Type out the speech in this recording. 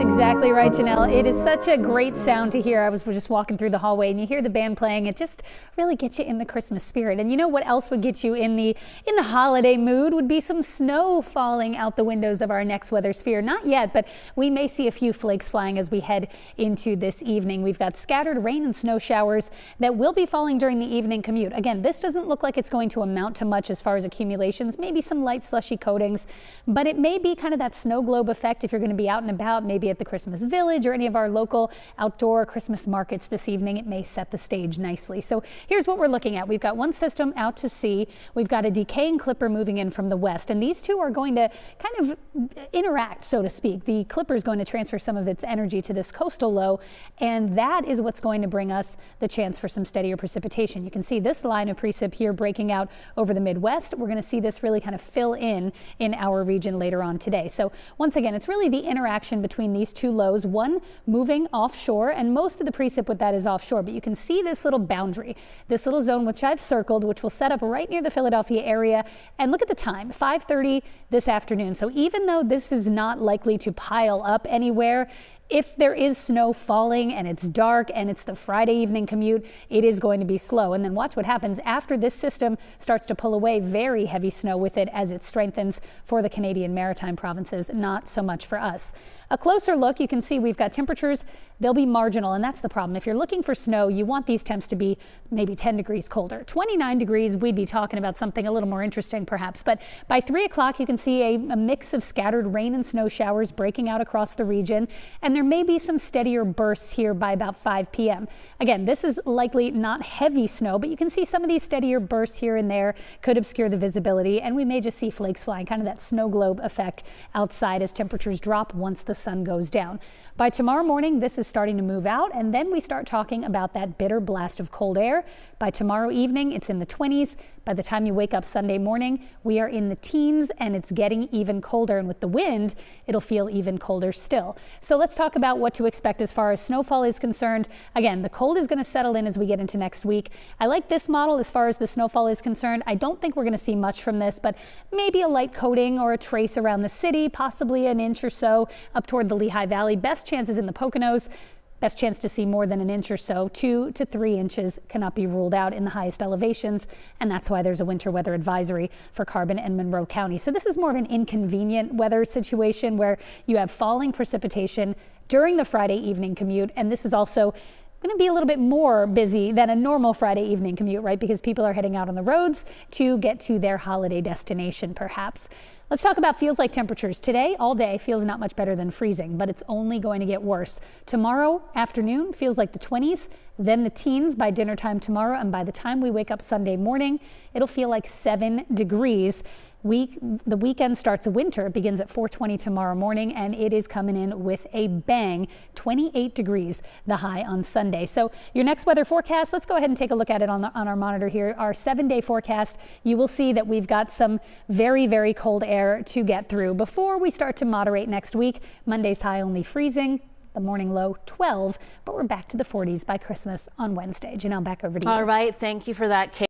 exactly right, Janelle. It is such a great sound to hear. I was just walking through the hallway and you hear the band playing. It just really gets you in the Christmas spirit. And you know what else would get you in the holiday mood would be some snow falling out the windows of our next weather sphere. Not yet, but we may see a few flakes flying as we head into this evening. We've got scattered rain and snow showers that will be falling during the evening commute. Again, this doesn't look like it's going to amount to much as far as accumulations, maybe some light slushy coatings, but it may be kind of that snow globe effect if you're going to be out and about, maybe at the Christmas Village or any of our local outdoor Christmas markets this evening. It may set the stage nicely. So here's what we're looking at. We've got one system out to sea. We've got a decaying clipper moving in from the west, and these two are going to kind of interact, so to speak. The clipper is going to transfer some of its energy to this coastal low, and that is what's going to bring us the chance for some steadier precipitation. You can see this line of precip here breaking out over the Midwest. We're going to see this really kind of fill in our region later on today. So once again, it's really the interaction between these two lows, one moving offshore, and most of the precip with that is offshore, but you can see this little boundary, this little zone which I've circled, which will set up right near the Philadelphia area. And look at the time, 5:30 this afternoon. So even though this is not likely to pile up anywhere, if there is snow falling and it's dark and it's the Friday evening commute, it is going to be slow. And then watch what happens after this system starts to pull away. Very heavy snow with it as it strengthens for the Canadian Maritime provinces, not so much for us. A closer look, you can see we've got temperatures. They'll be marginal, and that's the problem. If you're looking for snow, you want these temps to be maybe 10 degrees colder. 29 degrees, we'd be talking about something a little more interesting perhaps. But by 3 o'clock, you can see a mix of scattered rain and snow showers breaking out across the region, and there may be some steadier bursts here by about 5 p.m. Again, this is likely not heavy snow, but you can see some of these steadier bursts here and there could obscure the visibility, and we may just see flakes flying, kind of that snow globe effect outside as temperatures drop once the sun goes down. By tomorrow morning, this is starting to move out, and then we start talking about that bitter blast of cold air. By tomorrow evening, it's in the 20s. By the time you wake up Sunday morning, we are in the teens, and it's getting even colder. And with the wind, it'll feel even colder still. So let's talk about what to expect as far as snowfall is concerned. Again, the cold is going to settle in as we get into next week. I like this model as far as the snowfall is concerned. I don't think we're going to see much from this, but maybe a light coating or a trace around the city, possibly an inch or so up toward the Lehigh Valley. Best chances in the Poconos. Best chance to see more than an inch or so. 2 to 3 inches cannot be ruled out in the highest elevations, and that's why there's a winter weather advisory for Carbon and Monroe County. So this is more of an inconvenient weather situation where you have falling precipitation during the Friday evening commute, and this is also going to be a little bit more busy than a normal Friday evening commute, right? Because people are heading out on the roads to get to their holiday destination, perhaps. Let's talk about feels like temperatures. Today, all day, feels not much better than freezing, but it's only going to get worse. Tomorrow afternoon feels like the 20s, then the teens by dinner time tomorrow, and by the time we wake up Sunday morning, it'll feel like 7 degrees. The weekend starts a winter. It begins at 4:20 tomorrow morning, and it is coming in with a bang. 28 degrees, the high on Sunday. So your next weather forecast, let's go ahead and take a look at it on our monitor here. Our 7-day forecast, you will see that we've got some very, very cold air to get through before we start to moderate next week. Monday's high only freezing. The morning low 12, but we're back to the 40s by Christmas on Wednesday. Janelle, back over to you. All right. Thank you for that, Kate.